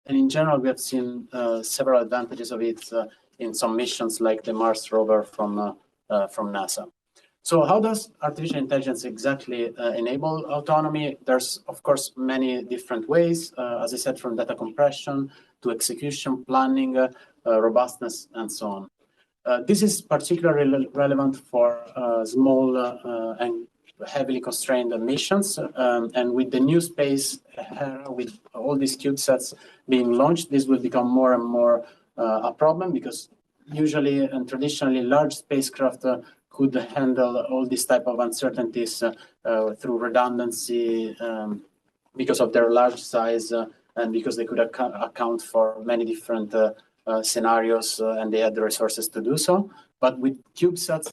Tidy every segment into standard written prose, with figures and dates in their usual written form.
and in general, we have seen several advantages of it in some missions like the Mars rover from NASA. So how does artificial intelligence exactly enable autonomy? There's, of course, many different ways, as I said, from data compression to execution, planning, robustness, and so on. This is particularly relevant for small and heavily constrained missions. And with the new space era, with all these CubeSats being launched, this will become more and more a problem, because usually and traditionally large spacecraft could handle all these type of uncertainties through redundancy because of their large size and because they could account for many different scenarios and they had the resources to do so. But with CubeSats,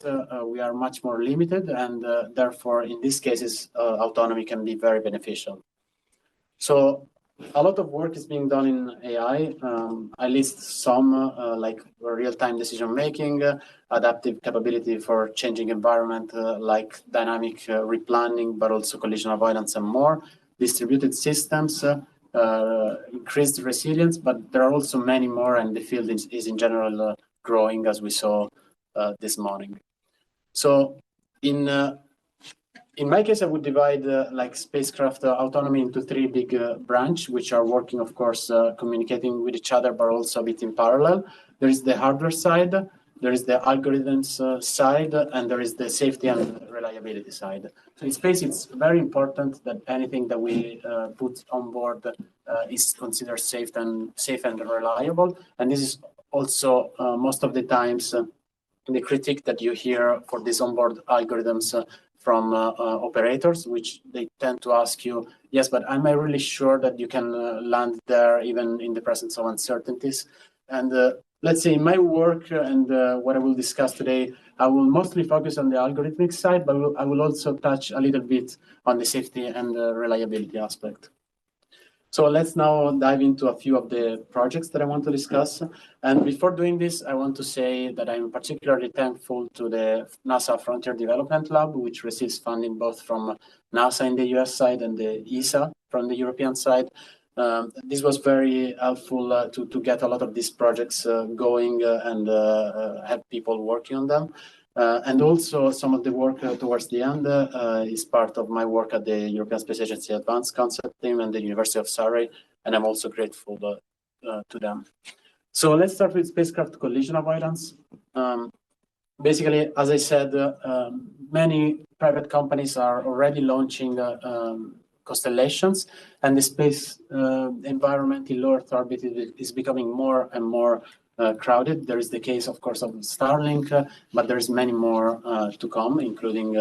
we are much more limited, and therefore, in these cases, autonomy can be very beneficial. So a lot of work is being done in AI. I list some, like real-time decision-making, adaptive capability for changing environment, like dynamic replanning, but also collision avoidance and more, distributed systems, increased resilience, but there are also many more, and the field is in general growing, as we saw this morning. So in my case, I would divide like spacecraft autonomy into three big branches, which are working, of course, communicating with each other, but also a bit in parallel. There is the hardware side, there is the algorithms side, and there is the safety and reliability side. So in space, it's very important that anything that we put on board is considered safe and reliable. And this is also most of the times the critique that you hear for these onboard algorithms from operators, which they tend to ask you, yes, but am I really sure that you can land there even in the presence of uncertainties? And let's say in my work and what I will discuss today, I will mostly focus on the algorithmic side, but I will also touch a little bit on the safety and reliability aspect. So let's now dive into a few of the projects that I want to discuss. And before doing this, I want to say that I'm particularly thankful to the NASA Frontier Development Lab, which receives funding both from NASA in the US side and the ESA from the European side. This was very helpful to get a lot of these projects going and have people working on them. And also some of the work towards the end is part of my work at the European Space Agency Advanced Concept Team and the University of Surrey, and I'm also grateful to them. So let's start with spacecraft collision avoidance. Basically, as I said, many private companies are already launching constellations, and the space environment in low Earth orbit is becoming more and more crowded. There is the case, of course, of Starlink, but there's many more to come, including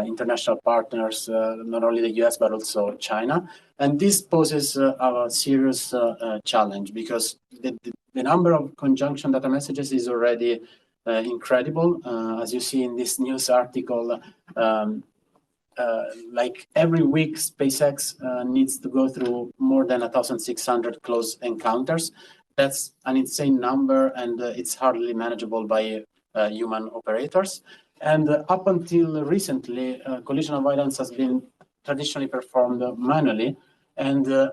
international partners, not only the US, but also China. And this poses a serious challenge, because the number of conjunction data messages is already incredible. As you see in this news article, like every week, SpaceX needs to go through more than 1,600 close encounters. That's an insane number, and it's hardly manageable by human operators. And up until recently, collision avoidance has been traditionally performed manually. And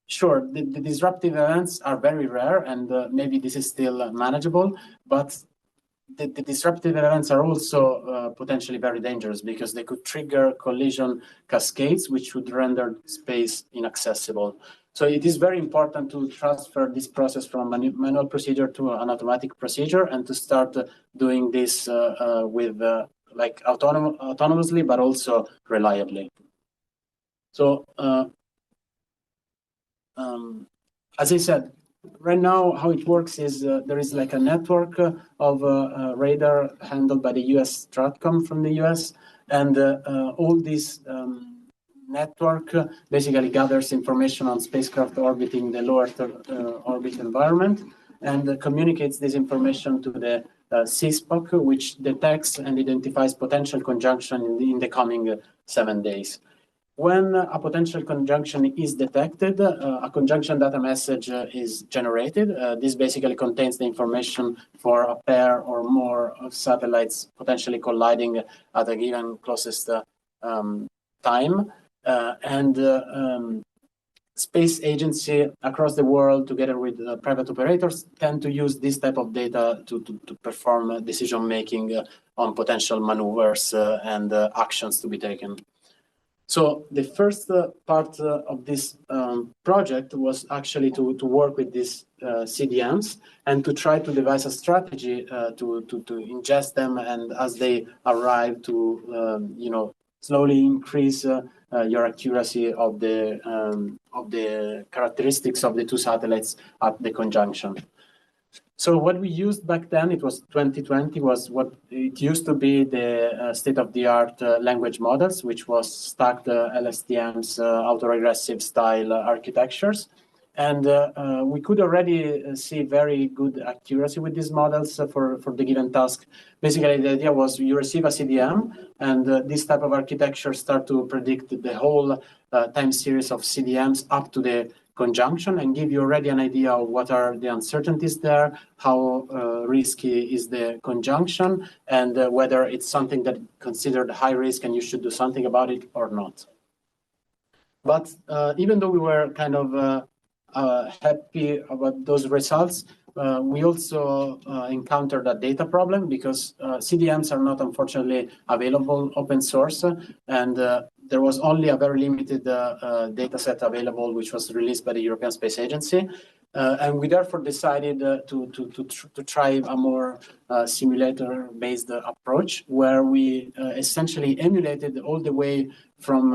sure, the disruptive events are very rare, and maybe this is still manageable, but the disruptive events are also potentially very dangerous, because they could trigger collision cascades, which would render space inaccessible. So it is very important to transfer this process from a manual procedure to an automatic procedure, and to start doing this with like autonomously, but also reliably. So as I said, right now, how it works is there is like a network of radar handled by the US Stratcom from the US, and all these network basically gathers information on spacecraft orbiting the low Earth orbit environment, and communicates this information to the CSPOC, which detects and identifies potential conjunction in the coming 7 days. When a potential conjunction is detected, a conjunction data message is generated. This basically contains the information for a pair or more of satellites potentially colliding at a given closest time. And space agency across the world, together with private operators, tend to use this type of data to perform decision-making on potential maneuvers and actions to be taken. So the first part of this project was actually to work with these CDMs and to try to devise a strategy to ingest them, and as they arrive to slowly increase your accuracy of the characteristics of the two satellites at the conjunction. So what we used back then, it was 2020, was what it used to be the state-of-the-art language models, which was stacked LSTMs, autoregressive style architectures. And we could already see very good accuracy with these models for the given task. Basically, the idea was you receive a CDM, and this type of architecture start to predict the whole time series of CDMs up to the conjunction and give you already an idea of what are the uncertainties there, how risky is the conjunction, and whether it's something that considered high risk and you should do something about it or not. But even though we were kind of happy about those results, we also encountered a data problem because CDMs are not, unfortunately, available open source, and there was only a very limited data set available, which was released by the European Space Agency. And we therefore decided to try a more simulator-based approach, where we essentially emulated all the way from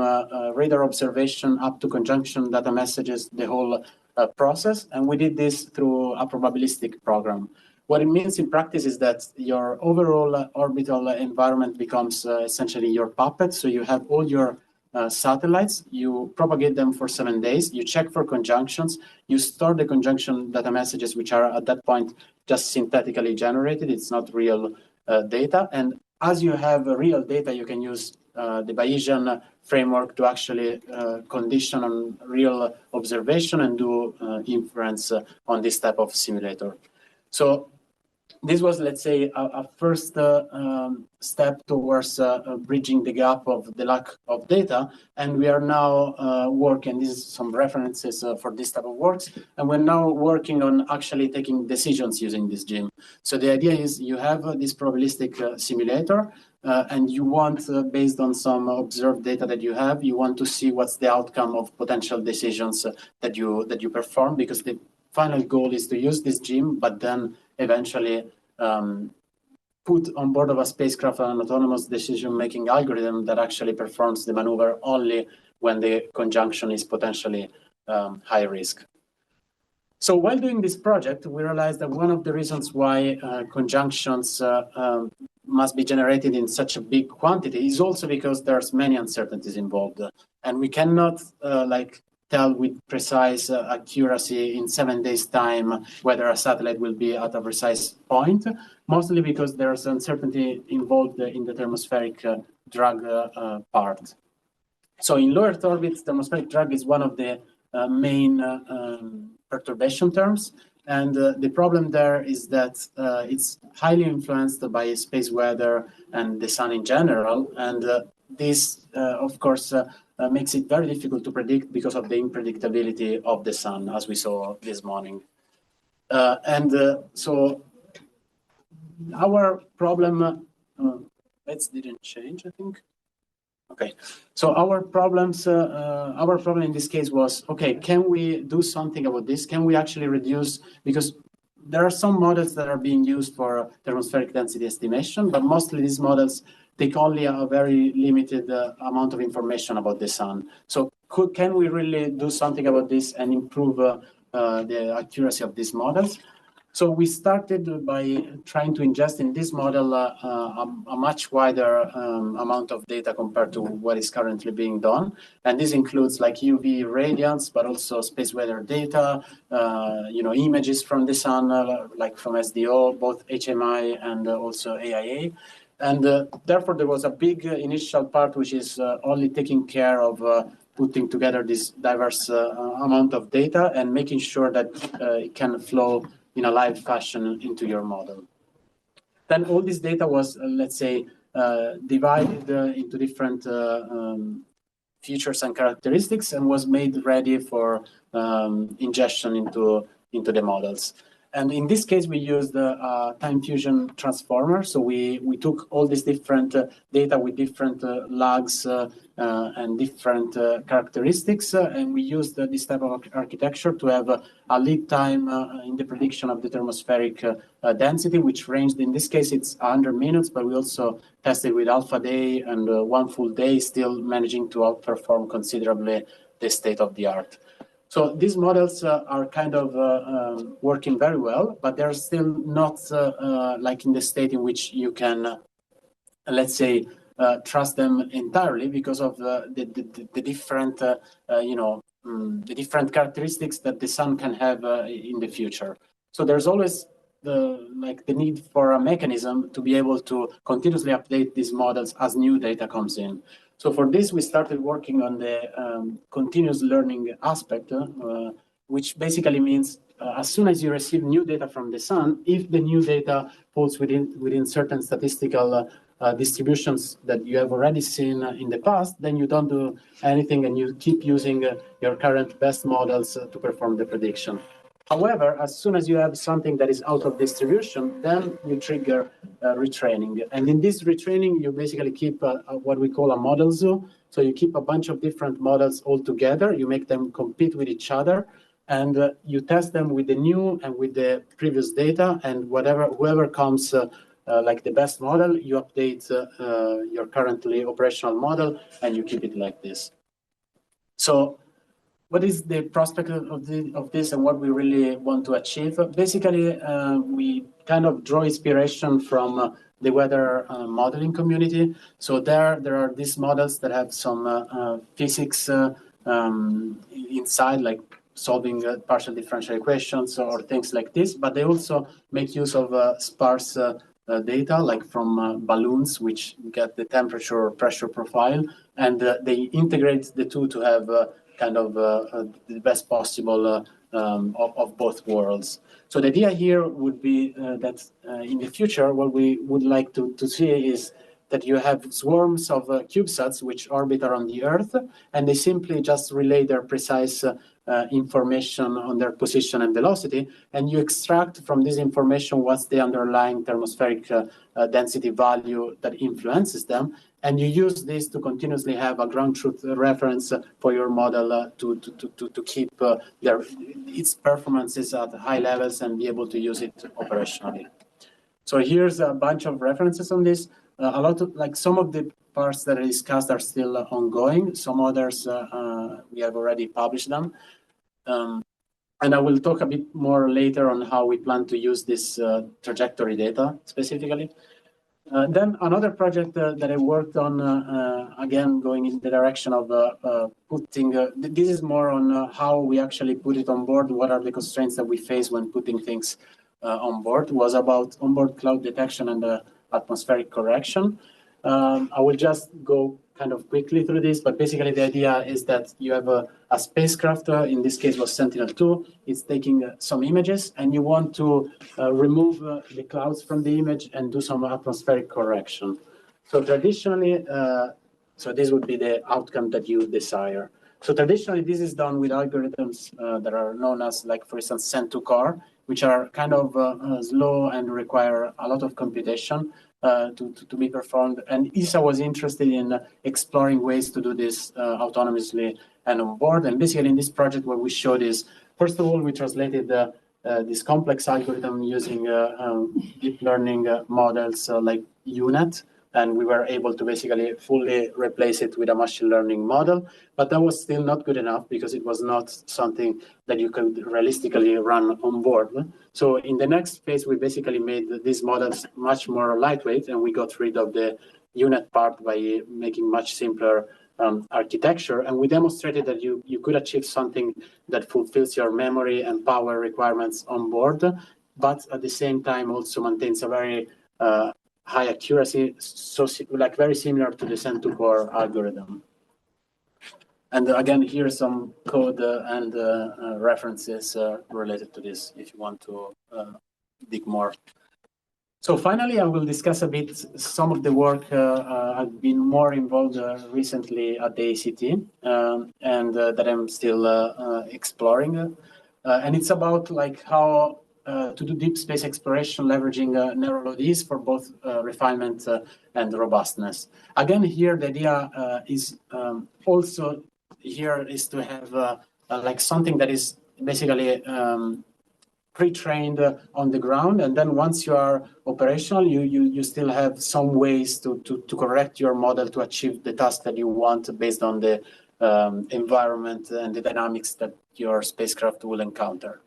radar observation up to conjunction data messages, the whole process. And we did this through a probabilistic program. What it means in practice is that your overall orbital environment becomes essentially your puppet. So you have all your satellites, you propagate them for 7 days, you check for conjunctions, you store the conjunction data messages, which are at that point just synthetically generated. It's not real data. And as you have real data, you can use the Bayesian framework to actually condition on real observation and do inference on this type of simulator. So this was, let's say, a first step towards bridging the gap of the lack of data. And we are now working, this is some references for this type of works, and we're now working on actually taking decisions using this gym. So the idea is you have this probabilistic simulator, and you want, based on some observed data that you have, you want to see what's the outcome of potential decisions that you perform, because the final goal is to use this gym, but then eventually put on board of a spacecraft an autonomous decision-making algorithm that actually performs the maneuver only when the conjunction is potentially high risk. So while doing this project, we realized that one of the reasons why conjunctions must be generated in such a big quantity is also because there's many uncertainties involved. And we cannot tell with precise accuracy in 7 days' time whether a satellite will be at a precise point, mostly because there's uncertainty involved in the thermospheric drag part. So in low Earth orbit, thermospheric drag is one of the main perturbation terms. And the problem there is that it's highly influenced by space weather and the sun in general. And this, of course, makes it very difficult to predict because of the unpredictability of the sun, as we saw this morning. So our problem, let's didn't change, I think. Okay, so our problem in this case was, okay, can we do something about this? Can we actually reduce, because there are some models that are being used for thermospheric density estimation, but mostly these models take only a very limited amount of information about the sun. So can we really do something about this and improve the accuracy of these models? So we started by trying to ingest in this model a much wider amount of data compared to what is currently being done. And this includes like UV radiance, but also space weather data, images from the sun, like from SDO, both HMI and also AIA. And therefore, there was a big initial part, which is only taking care of putting together this diverse amount of data and making sure that it can flow in a live fashion into your model. Then all this data was, let's say, divided into different features and characteristics and was made ready for ingestion into the models. And in this case, we used the time fusion transformer. So we took all these different data with different lags and different characteristics, and we used this type of architecture to have a lead time in the prediction of the thermospheric density, which ranged, in this case, it's 100 minutes, but we also tested with alpha day and 1 full day, still managing to outperform considerably the state of the art. So these models are kind of working very well, but they're still not like in the state in which you can, let's say, trust them entirely because of the different, the different characteristics that the sun can have in the future. So there's always the need for a mechanism to be able to continuously update these models as new data comes in. So for this, we started working on the continuous learning aspect, which basically means as soon as you receive new data from the sun, if the new data falls within certain statistical distributions that you have already seen in the past, then you don't do anything and you keep using your current best models to perform the prediction. However, as soon as you have something that is out of distribution, then you trigger retraining. And in this retraining, you basically keep what we call a model zoo. So you keep a bunch of different models all together, you make them compete with each other, and you test them with the new and with the previous data, and whoever comes like the best model, you update your currently operational model, and you keep it like this. So what is the prospect of this and what we really want to achieve? Basically, we kind of draw inspiration from the weather modeling community. So there are these models that have some physics inside, like solving partial differential equations or things like this, but they also make use of sparse data, like from balloons, which get the temperature or pressure profile, and they integrate the two to have kind of the best possible of both worlds. So the idea here would be that in the future, what we would like to see is that you have swarms of CubeSats which orbit around the Earth, and they simply just relay their precise information on their position and velocity, and you extract from this information what's the underlying thermospheric density value that influences them, and you use this to continuously have a ground truth reference for your model to keep its performances at high levels and be able to use it operationally. So here's a bunch of references on this. A lot of, like, some of the parts that I discussed are still ongoing. Some others, we have already published them. And I will talk a bit more later on how we plan to use this trajectory data specifically. Then another project that I worked on, again, going in the direction of putting, this is more on how we actually put it on board, what are the constraints that we face when putting things on board, was about onboard cloud detection and atmospheric correction. I will just go kind of quickly through this, but basically the idea is that you have a spacecraft, in this case was Sentinel-2, it's taking some images, and you want to remove the clouds from the image and do some atmospheric correction. So traditionally, so this would be the outcome that you desire. So traditionally, this is done with algorithms that are known as, like, for instance, Send-to-Car, which are kind of slow and require a lot of computation to be performed. And ESA was interested in exploring ways to do this autonomously and on board. And basically in this project, what we showed is, first of all, we translated this complex algorithm using deep learning models like UNet, and we were able to basically fully replace it with a machine learning model. But that was still not good enough because it was not something that you could realistically run on board. So in the next phase, we basically made these models much more lightweight, and we got rid of the UNet part by making much simpler architecture. And we demonstrated that you could achieve something that fulfills your memory and power requirements on board, but at the same time also maintains a very high accuracy, so like very similar to the Send-to-Core algorithm. And again, here's some code and references related to this if you want to dig more. So finally, I will discuss a bit some of the work I've been more involved recently at the ACT and that I'm still exploring. And it's about like how to do deep space exploration leveraging neural ODs for both refinement and robustness. Again, here the idea is also here is to have like something that is basically pre-trained on the ground, and then once you are operational, you still have some ways to correct your model to achieve the task that you want based on the environment and the dynamics that your spacecraft will encounter.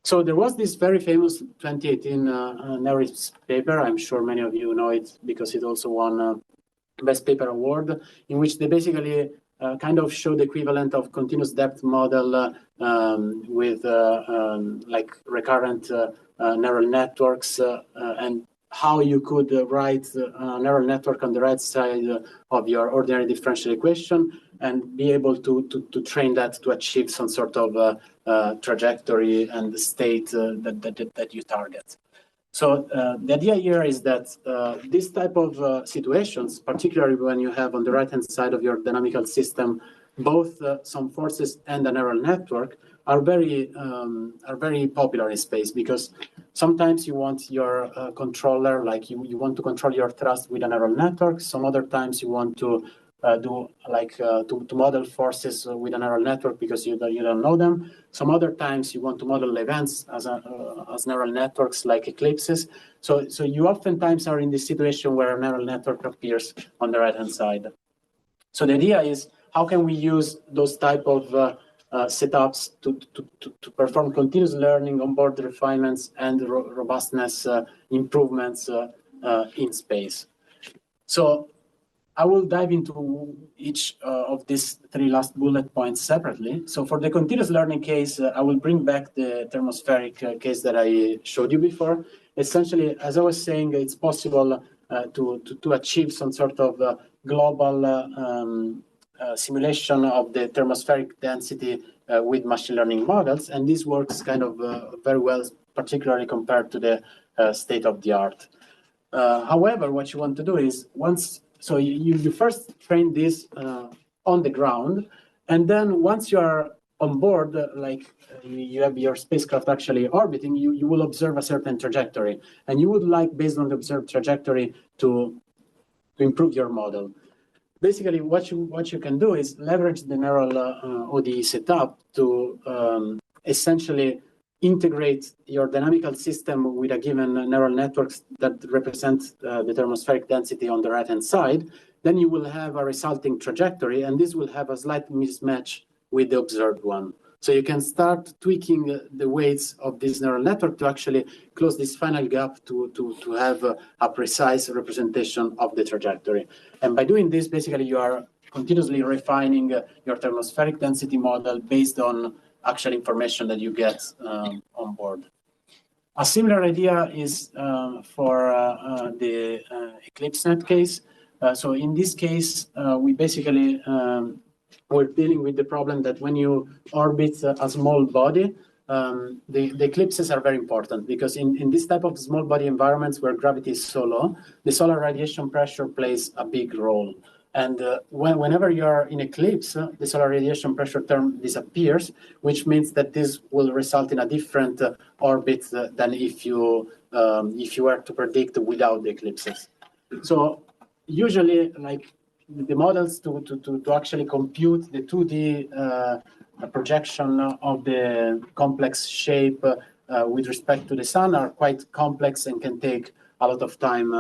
So there was this very famous 2018 NERIPS paper. I'm sure many of you know it because it also won Best Paper Award, in which they basically kind of show the equivalent of continuous depth model with like recurrent neural networks and how you could write a neural network on the right side of your ordinary differential equation and be able to train that to achieve some sort of trajectory and state that you target. So the idea here is that this type of situations, particularly when you have on the right-hand side of your dynamical system both some forces and a neural network, are very popular in space, because sometimes you want your controller, like you want to control your thrust with a neural network. Some other times you want to do like to model forces with a neural network because you don't know them. Some other times you want to model events as neural networks like eclipses. So you oftentimes are in this situation where a neural network appears on the right-hand side. So the idea is, how can we use those type of setups to perform continuous learning, onboard refinements, and robustness improvements in space? So I will dive into each of these three last bullet points separately. So for the continuous learning case, I will bring back the thermospheric case that I showed you before. Essentially, as I was saying, it's possible to achieve some sort of global simulation of the thermospheric density with machine learning models. And this works kind of very well, particularly compared to the state of the art. However, what you want to do is so you first train this on the ground, and then once you are on board, like you have your spacecraft actually orbiting, you will observe a certain trajectory, and you would like, based on the observed trajectory, to improve your model. Basically, what you can do is leverage the neural ODE setup to essentially integrate your dynamical system with a given neural networks that represent the thermospheric density on the right-hand side. Then you will have a resulting trajectory, and this will have a slight mismatch with the observed one. So you can start tweaking the weights of this neural network to actually close this final gap to have a precise representation of the trajectory. And by doing this, basically you are continuously refining your thermospheric density model based on actual information that you get on board. A similar idea is for the EclipseNet case. So in this case, we basically we're dealing with the problem that when you orbit a small body, the eclipses are very important, because in this type of small body environments where gravity is so low, the solar radiation pressure plays a big role. And whenever you're in eclipse, the solar radiation pressure term disappears, which means that this will result in a different orbit than if you were to predict without the eclipses. So usually, like the models to actually compute the 2D projection of the complex shape with respect to the sun are quite complex and can take a lot of time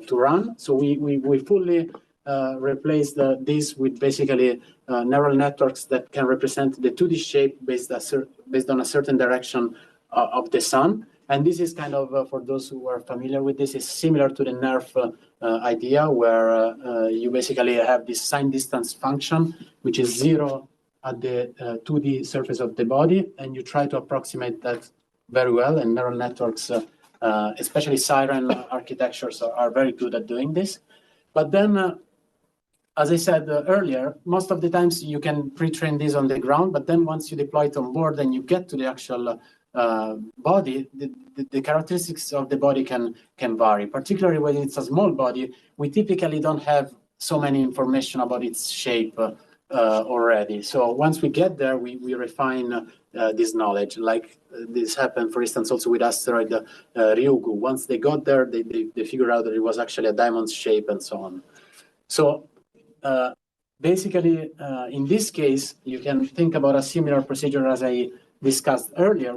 to run. So we fully replace this with basically neural networks that can represent the 2D shape based on a certain direction of the sun. And this is kind of, for those who are familiar with this, is similar to the NERF idea, where you basically have this sign distance function, which is 0 at the 2D surface of the body, and you try to approximate that very well. And neural networks, especially Siren architectures, are very good at doing this. But then, as I said earlier, most of the times you can pre-train this on the ground, but then once you deploy it on board and you get to the actual body, the characteristics of the body can vary. Particularly when it's a small body, we typically don't have so many information about its shape already. So once we get there, we refine this knowledge. Like this happened, for instance, also with asteroid Ryugu. Once they got there, they figured out that it was actually a diamond shape and so on. So basically, in this case, you can think about a similar procedure as I discussed earlier,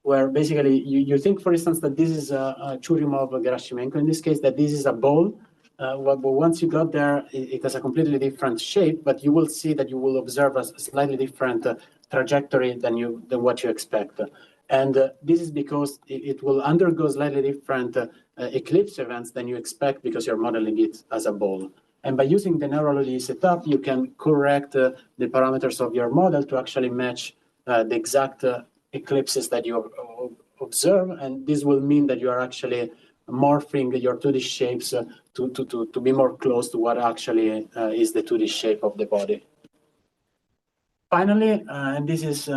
where basically you think, for instance, that this is a Churyumov-Gerasimenko, in this case, that this is a ball. But once you got there, it has a completely different shape, but you will see that you will observe a slightly different trajectory than what you expect. And this is because it will undergo slightly different eclipse events than you expect because you're modeling it as a ball. And by using the neurally setup, you can correct the parameters of your model to actually match the exact eclipses that you observe. And this will mean that you are actually morphing your 2D shapes to be more close to what actually is the 2D shape of the body. Finally, and this is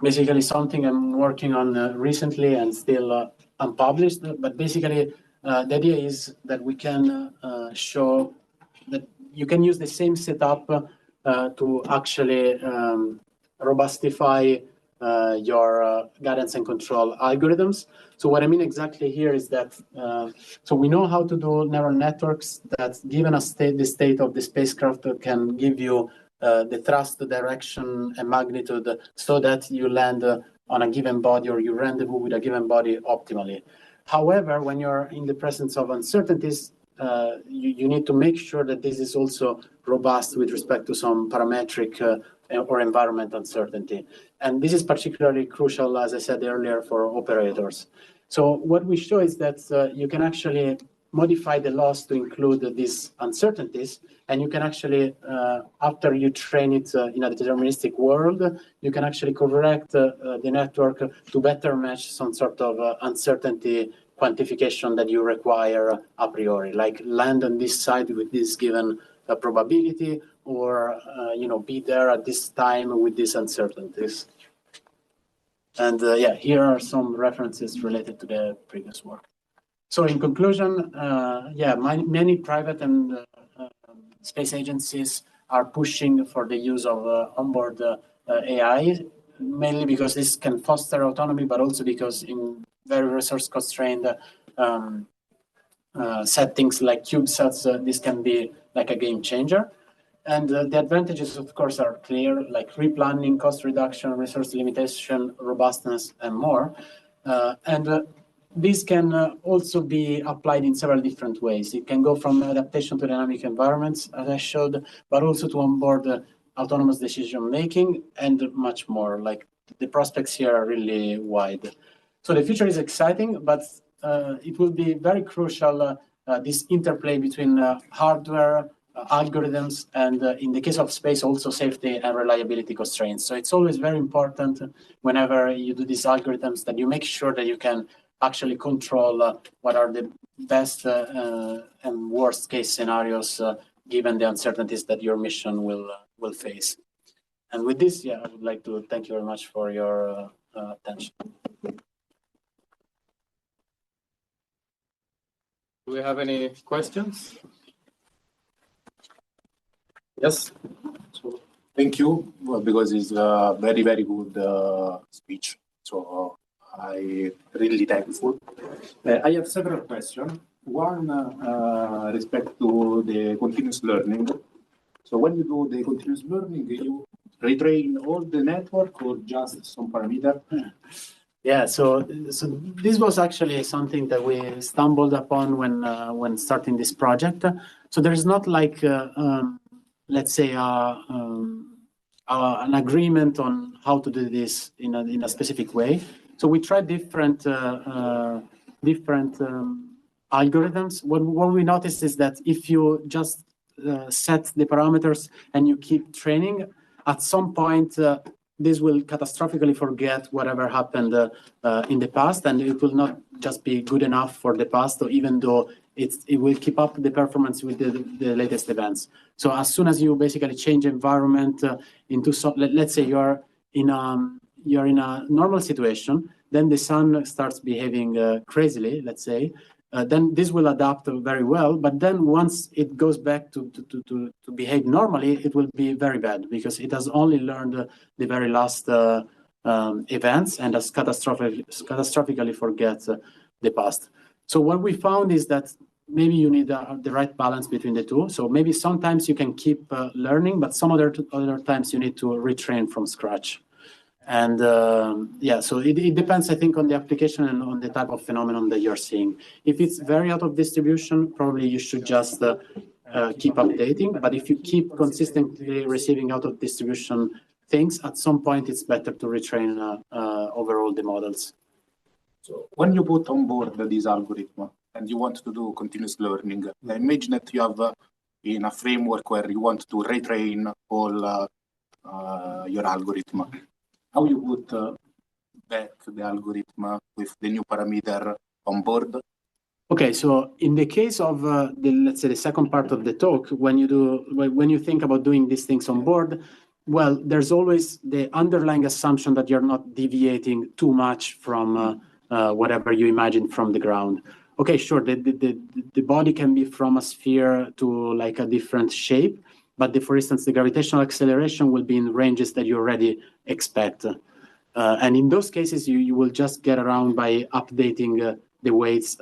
basically something I'm working on recently and still unpublished, but basically the idea is that we can show that you can use the same setup to actually robustify your guidance and control algorithms. So what I mean exactly here is that, so we know how to do neural networks that, given the state of the spacecraft, can give you the thrust, direction, and magnitude so that you land on a given body or you rendezvous with a given body optimally. However, when you're in the presence of uncertainties, you need to make sure that this is also robust with respect to some parametric or environment uncertainty. And this is particularly crucial, as I said earlier, for operators. So what we show is that you can actually modify the loss to include these uncertainties, and you can actually, after you train it in a deterministic world, you can actually correct the network to better match some sort of uncertainty quantification that you require a priori, like land on this side with this given probability, or be there at this time with these uncertainties. And yeah, here are some references related to the previous work. So in conclusion, many private and space agencies are pushing for the use of onboard AI, mainly because this can foster autonomy, but also because in very resource-constrained settings like CubeSats, this can be like a game changer. And the advantages, of course, are clear, like replanning, cost reduction, resource limitation, robustness, and more. This can also be applied in several different ways. It can go from adaptation to dynamic environments, as I showed, but also to onboard autonomous decision-making and much more. Like the prospects here are really wide. So the future is exciting, but it will be very crucial, this interplay between hardware, algorithms, and in the case of space, also safety and reliability constraints. So it's always very important whenever you do these algorithms that you make sure that you can actually control what are the best and worst case scenarios given the uncertainties that your mission will face. And with this, I would like to thank you very much for your attention. Do we have any questions? Yes. So, thank you, because it's a very, very good speech. So I really thankful. I have several questions. One, respect to the continuous learning. So when you do the continuous learning, you retrain all the network or just some parameter? Yeah, so this was actually something that we stumbled upon when starting this project. So there's not like, let's say, an agreement on how to do this in a specific way. So we tried different algorithms. What we noticed is that if you just set the parameters and you keep training, at some point, this will catastrophically forget whatever happened in the past, and it will not just be good enough for the past, or even though it will keep up the performance with the latest events. So as soon as you basically change environment into some, let's say you're in you're in a normal situation, then the sun starts behaving crazily, let's say, then this will adapt very well. But then once it goes back to behave normally, it will be very bad because it has only learned the very last events and has catastrophically forget the past. So what we found is that maybe you need the right balance between the two. So maybe sometimes you can keep learning, but some other times you need to retrain from scratch. And yeah, so it depends, I think, on the application and on the type of phenomenon that you're seeing. If it's very out of distribution, probably you should just keep updating. But if you keep consistently receiving out of distribution things, at some point it's better to retrain overall the models. So when you put on board this algorithm and you want to do continuous learning, imagine that you have in a framework where you want to retrain all your algorithm. How you put back the algorithm with the new parameter on board? Okay, so in the case of let's say the second part of the talk, when you think about doing these things on board, well, there's always the underlying assumption that you're not deviating too much from whatever you imagine from the ground. Okay, sure, the body can be from a sphere to like a different shape, but for instance, the gravitational acceleration will be in ranges that you already expect. And in those cases, you will just get around by updating the weights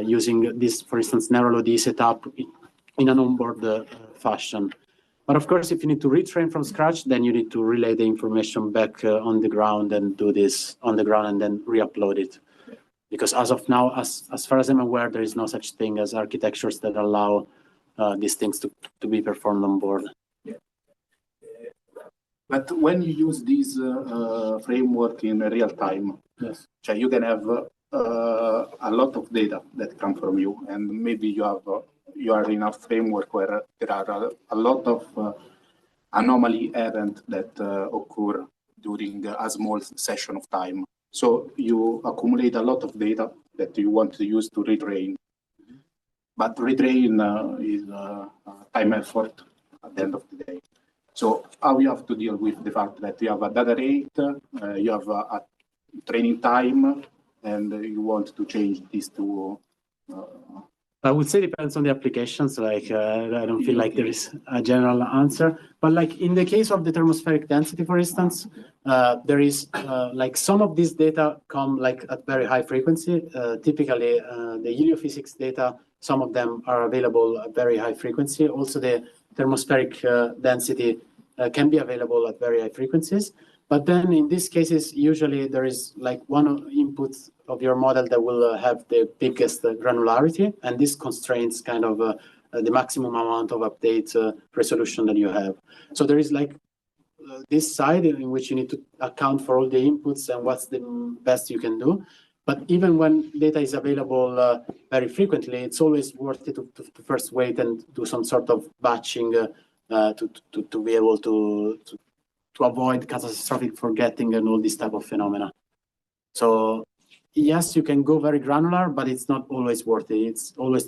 using this, for instance, NeuroLOD setup in an onboard fashion. But of course, if you need to retrain from scratch, then you need to relay the information back on the ground and do this on the ground and then re-upload it. Because as of now, as far as I'm aware, there is no such thing as architectures that allow these things to be performed on board. Yeah. But when you use this framework in real time, yes, so you can have a lot of data that come from you, and maybe you are in a framework where there are a lot of anomaly events that occur during a small session of time. So you accumulate a lot of data that you want to use to retrain. But retrain is a time effort at the end of the day. So how you have to deal with the fact that you have a data rate, you have a training time, and you want to change these to... I would say depends on the applications. Like I don't feel like there is a general answer, but like in the case of the thermospheric density, for instance, there is like some of these data come like at very high frequency. Typically, the heliophysics data, some of them are available at very high frequency. Also, the thermospheric density can be available at very high frequencies. But then in these cases, usually there is like one input of your model that will have the biggest granularity, and this constrains kind of the maximum amount of update resolution that you have. So there is like this side in which you need to account for all the inputs and what's the best you can do. But even when data is available very frequently, it's always worth it to first wait and do some sort of batching to be able to avoid catastrophic forgetting and all this type of phenomena. So yes, you can go very granular, but it's not always worth it. It's always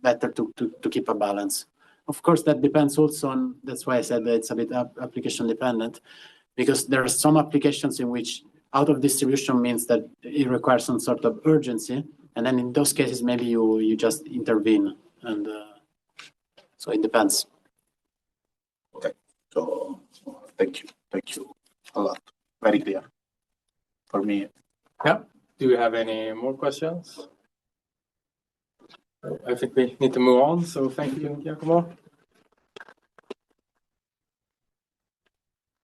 better to keep a balance. Of course, that depends also on, that's why I said that it's a bit application dependent, because there are some applications in which out of distribution means that it requires some sort of urgency. And then in those cases, maybe you just intervene. And so it depends. Okay, so thank you a lot. Very clear for me. Yeah. Do you have any more questions? I think we need to move on. So thank you, Giacomo.